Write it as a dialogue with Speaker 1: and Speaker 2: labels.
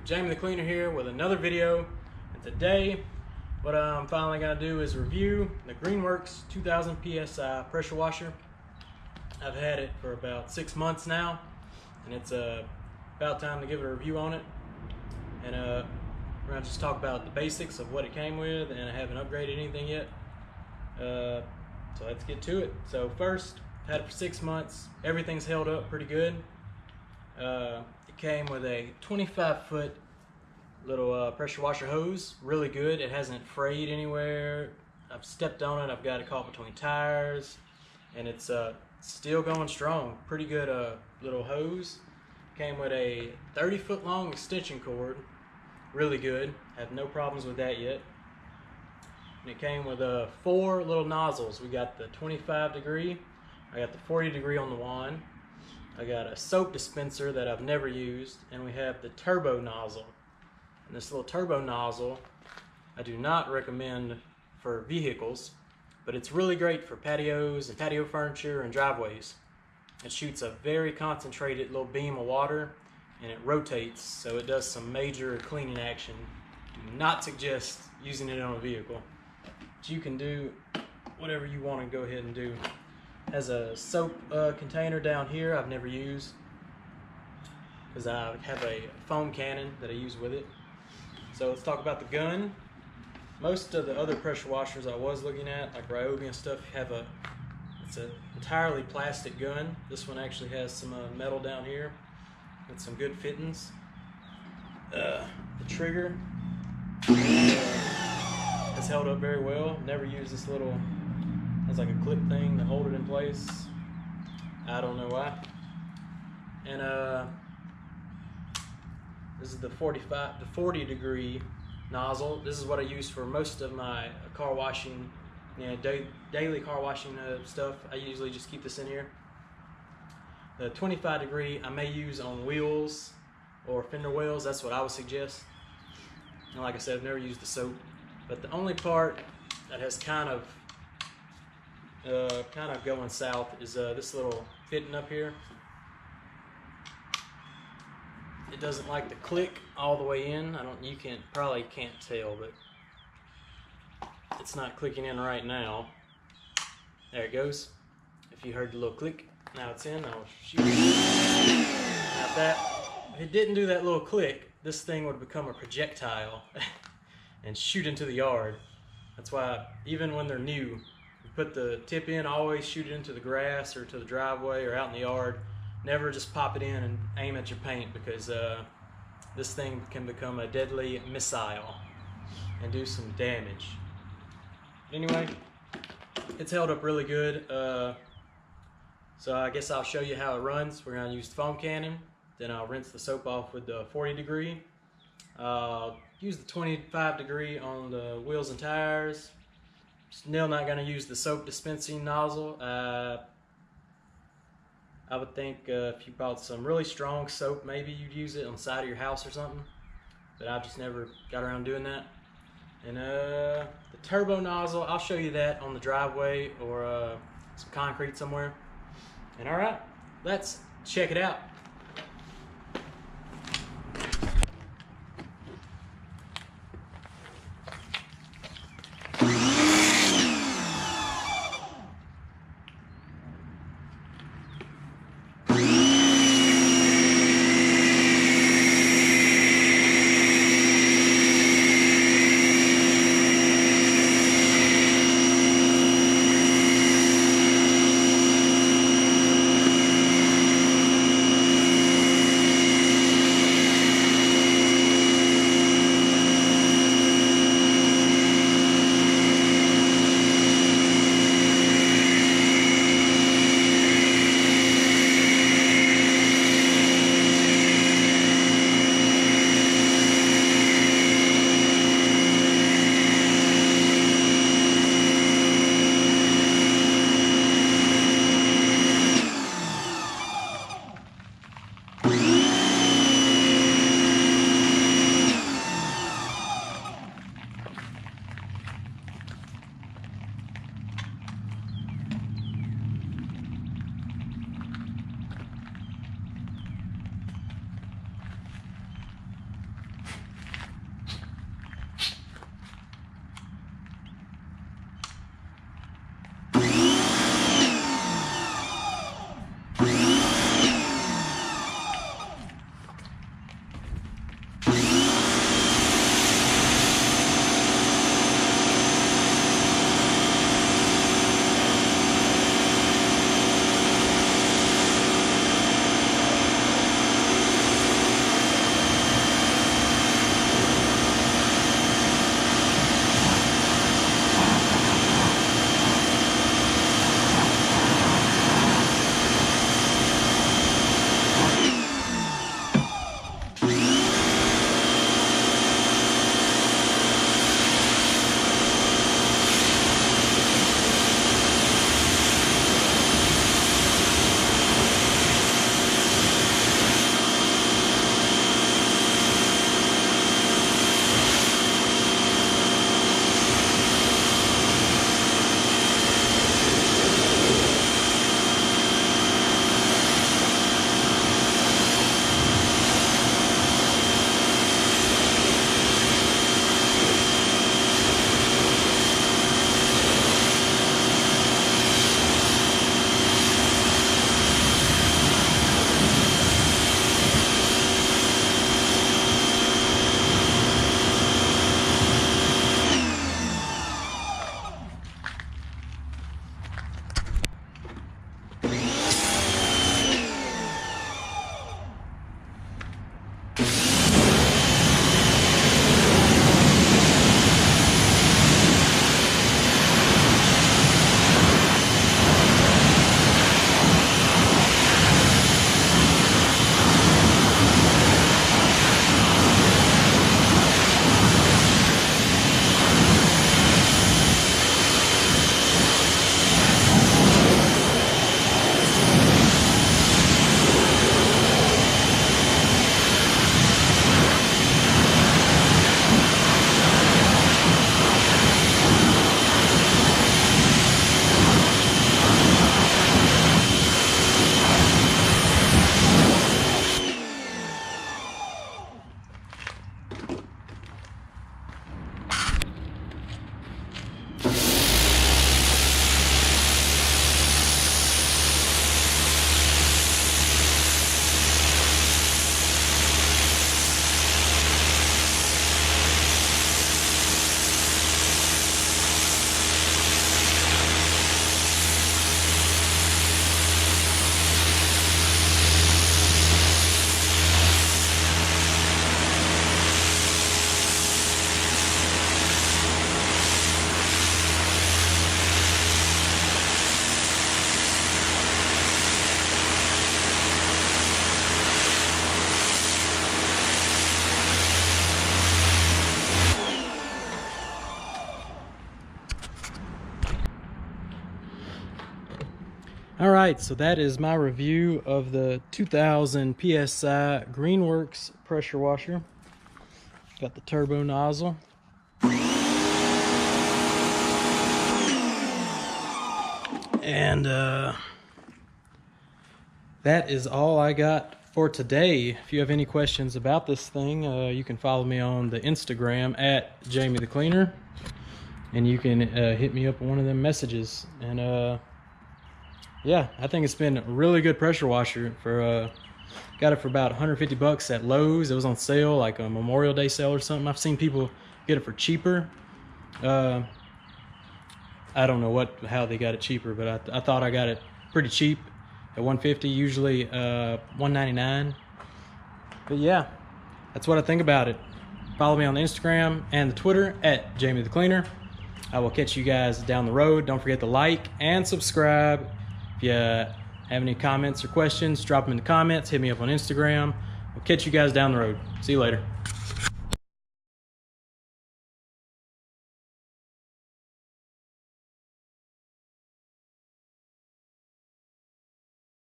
Speaker 1: Jamiethecleaner here with another video, and today what I'm finally going to do is review the Greenworks 2000 PSI pressure washer. I've had it for about 6 months now, and it's about time to give it a review on it. And we're going to just talk about the basics of what it came with, and I haven't upgraded anything yet. So let's get to it. So first, I've had it for 6 months. Everything's held up pretty good. It came with a 25-foot little pressure washer hose, really good. It hasn't frayed anywhere. I've stepped on it, I've got it caught between tires, and it's still going strong. Pretty good little hose. Came with a 30-foot long extension cord, really good. Have no problems with that yet. And it came with 4 little nozzles. We got the 25 degree, I got the 40 degree on the wand, I got a soap dispenser that I've never used, and we have the turbo nozzle. And this little turbo nozzle I do not recommend for vehicles, but it's really great for patios and patio furniture and driveways. It shoots a very concentrated little beam of water, and it rotates, so it does some major cleaning action. Do not suggest using it on a vehicle, but you can do whatever you want to go ahead and do. Has a soap container down here I've never used because I have a foam cannon that I use with it. So let's talk about the gun. Most of the other pressure washers I was looking at, like Ryobi and stuff, have it's an entirely plastic gun. This one actually has some metal down here with some good fittings. The trigger has held up very well. Never used this little, has like a clip thing to hold it in place. I don't know why. And this is the 40 degree nozzle. This is what I use for most of my car washing, daily car washing stuff. I usually just keep this in here. The 25 degree I may use on wheels or fender wells. That's what I would suggest. And like I said, I've never used the soap. But the only part that has kind of going south is this little fitting up here. It doesn't like to click all the way in. You probably can't tell, but it's not clicking in right now. There it goes. If you heard the little click, now it's in. I'll shoot it. Not that. If it didn't do that little click, this thing would become a projectile and shoot into the yard. That's why even when they're new, you put the tip in, always shoot it into the grass or to the driveway or out in the yard. Never just pop it in and aim at your paint, because this thing can become a deadly missile and do some damage. But anyway, it's held up really good. So I guess I'll show you how it runs. We're going to use the foam cannon, then I'll rinse the soap off with the 40 degree. Use the 25 degree on the wheels and tires. Still not going to use the soap dispensing nozzle. I would think if you bought some really strong soap, maybe you'd use it on the side of your house or something. But I've just never got around doing that. And the turbo nozzle, I'll show you that on the driveway or some concrete somewhere. And alright, let's check it out. All right, so that is my review of the 2000 PSI Greenworks pressure washer. Got the turbo nozzle. And that is all I got for today. If you have any questions about this thing, you can follow me on the Instagram at Jamiethecleaner, and you can hit me up on one of them messages. And yeah, I think it's been a really good pressure washer. Got it for about 150 bucks at Lowe's. It was on sale, like a Memorial Day sale or something. I've seen people get it for cheaper. I don't know how they got it cheaper, but I thought I got it pretty cheap at 150, usually 199. But yeah, that's what I think about it. Follow me on the Instagram and the Twitter at Jamiethecleaner. I will catch you guys down the road. Don't forget to like and subscribe. If you have any comments or questions, drop them in the comments. Hit me up on Instagram. We'll catch you guys down the road. See you later.